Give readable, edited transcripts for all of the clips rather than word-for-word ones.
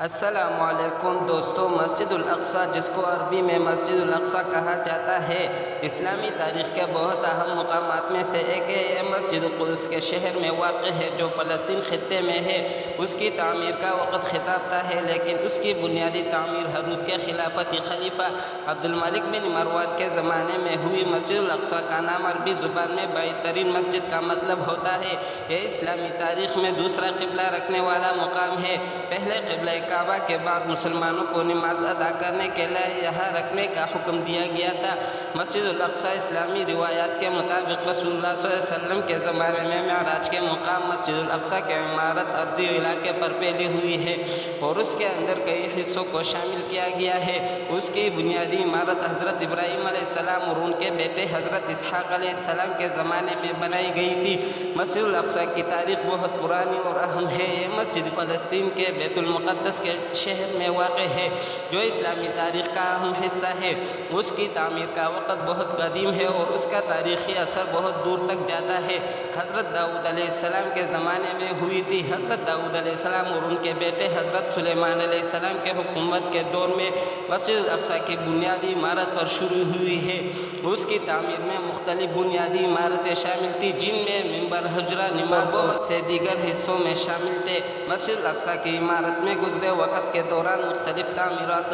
السلام علیکم دوستو، مسجد الاقصی جس کو عربی میں مسجد الاقصی کہا جاتا ہے، اسلامی تاریخ کے بہت اہم مقامات میں سے ایک ہے۔ یہ مسجد قدس کے شہر میں واقع ہے جو فلسطین خطے میں ہے۔ اس کی تعمیر کا وقت خطابہ ہے، لیکن اس کی بنیادی تعمیر ہرود کے خلافتی خلیفہ عبد الملک بن مروان کے زمانے میں ہوئی۔ مسجد الاقصی کا نام عربی زبان میں بعید ترین مسجد کا مطلب ہوتا ہے۔ یہ اسلامی تاریخ میں دوسرا قبلہ رکھنے والا مقام ہے۔ پہلے قبلہ کعبہ کے بعد مسلمانوں کو نماز ادا کرنے کے لیے یہاں رکھنے کا حکم دیا گیا تھا۔ مسجد الاقصی اسلامی روایات کے مطابق رسول اللہ صلی اللہ علیہ وسلم کے زمانے میں معراج کے مقام مسجد الاقصی کی عمارت ارضی علاقے پر پھیلی ہوئی ہے اور اس کے اندر کئی حصوں کو شامل کیا گیا ہے۔ اس کی بنیادی عمارت حضرت ابراہیم علیہ السلام اور ان کے بیٹے حضرت اسحاق علیہ السلام کے زمانے میں بنائی گئی تھی۔ مسجد الاقصی کی تاریخ بہت پرانی اور اہم ہے۔ یہ مسجد فلسطین کے بیت المقدس کے شہر میں واقع ہے جو اسلامی تاریخ کا اہم حصہ ہے۔ اس کی تعمیر کا وقت بہت قدیم ہے اور اس کا تاریخی اثر بہت دور تک جاتا ہے۔ حضرت داؤد علیہ السلام کے زمانے میں ہوئی تھی۔ حضرت داؤد علیہ السلام اور ان کے بیٹے حضرت سلیمان علیہ السلام کے حکومت کے دور میں مسجد الاقصی کی بنیادی عمارت پر شروع ہوئی ہے۔ اس کی تعمیر میں مختلف بنیادی عمارتیں شامل تھیں جن میں منبر، حجرہ نماز اور بہت سے دیگر حصوں میں شامل تھے۔ مسجد الاقصی کی عمارت میں گزرے وقت کے دوران مختلف تعمیرات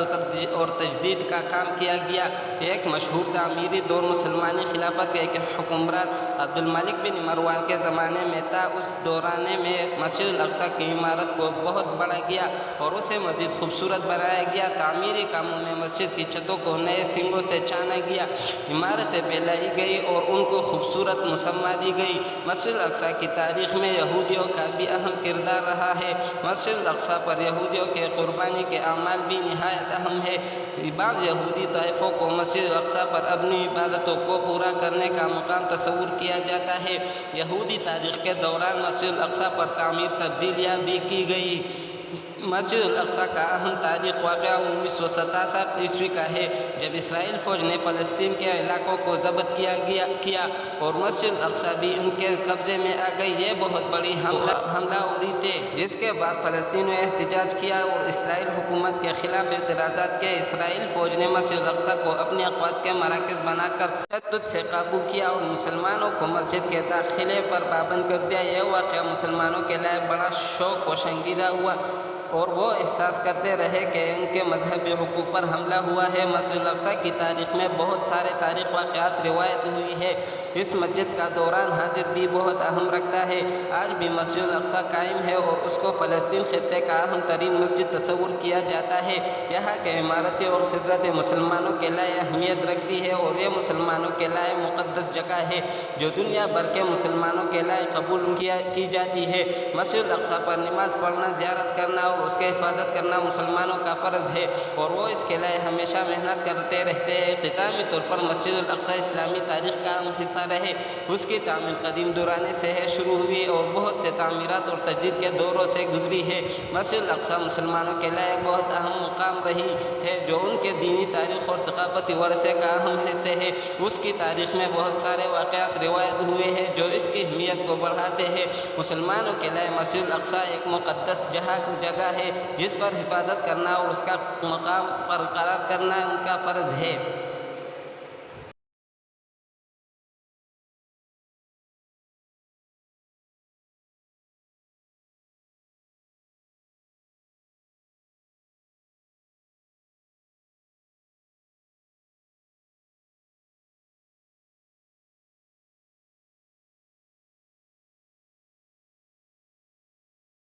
اور تجدید کا کام کیا گیا۔ ایک مشہور تعمیری دور مسلمانی خلافت کے حکمران عبد الملک بن مروان کے زمانے میں تھا۔ اس دوران میں مسجد الاقصی کی عمارت کو بہت بڑھا گیا اور اسے مزید خوبصورت بنایا گیا۔ تعمیری کاموں میں مسجد کی چھتوں کو نئے سنگوں سے چھانا گیا، عمارتیں پھیلائی گئی اور ان کو خوبصورت مسمہ دی گئی۔ مسجد الاقصی کی تاریخ میں یہودیوں کا بھی اہم کردار رہا ہے۔ مسجد الاقصی پر یہودیوں کے قربانی کے اعمال بھی نہایت اہم ہے۔ بعض یہودی طائفوں کو مسجد الاقصی پر اپنی عبادتوں کو پورا کرنے کا مقام تصور کیا جاتا ہے۔ یہودی تاریخ کے دوران مسجد الاقصی پر تعمیر تبدیلیاں بھی کی گئی۔ مسجد الاقصی کا اہم تاریخ واقعہ 1967 عیسوی کا ہے جب اسرائیلی فوج نے فلسطین کے علاقوں کو ضبط کیا اور مسجد الاقصی بھی ان کے قبضے میں آ گئی۔ یہ بہت بڑی حملہ آوری تھے جس کے بعد فلسطین نے احتجاج کیا اور اسرائیلی حکومت کے خلاف اعتراضات کیے۔ اسرائیلی فوج نے مسجد الاقصی کو اپنی قوت کے مراکز بنا کر تشدد سے قابو کیا اور مسلمانوں کو مسجد کے داخلے پر پابند کر دیا۔ یہ واقعہ مسلمانوں کے لیے بڑا شوق و شنگیدہ ہوا اور وہ احساس کرتے رہے کہ ان کے مذہبی حقوق پر حملہ ہوا ہے۔ مسجد الاقصی کی تاریخ میں بہت سارے تاریخی واقعات روایت ہوئی ہے۔ اس مسجد کا دوران حاضر بھی بہت اہم رکھتا ہے۔ آج بھی مسجد الاقصی قائم ہے اور اس کو فلسطین خطے کا اہم ترین مسجد تصور کیا جاتا ہے۔ یہاں کی عمارتیں اور خطوط مسلمانوں کے لیے اہمیت رکھتی ہے اور یہ مسلمانوں کے لیے مقدس جگہ ہے جو دنیا بھر کے مسلمانوں کے لیے قبول کی جاتی ہے۔ مسجد الاقصی پر نماز پڑھنا، زیارت کرنا اور اس کی حفاظت کرنا مسلمانوں کا فرض ہے اور وہ اس کے لیے ہمیشہ محنت کرتے رہتے ہیں۔ اختتامی طور پر مسجد الاقصی اسلامی تاریخ کا اہم حصہ رہے۔ اس کی تعمیر قدیم دوران سے شروع ہوئی اور بہت سے تعمیرات اور تجدید کے دوروں سے گزری ہے۔ مسجد الاقصی مسلمانوں کے لیے ایک بہت اہم مقام رہی ہے جو ان کے دینی تاریخ اور ثقافتی ورثے کا اہم حصہ ہے۔ اس کی تاریخ میں بہت سارے واقعات روایت ہوئے ہیں جو اس کی اہمیت کو بڑھاتے ہیں۔ مسلمانوں کے لیے مسجد الاقصی ایک مقدس جگہ ہے جس پر حفاظت کرنا اور اس کا مقام برقرار کرنا ان کا فرض ہے۔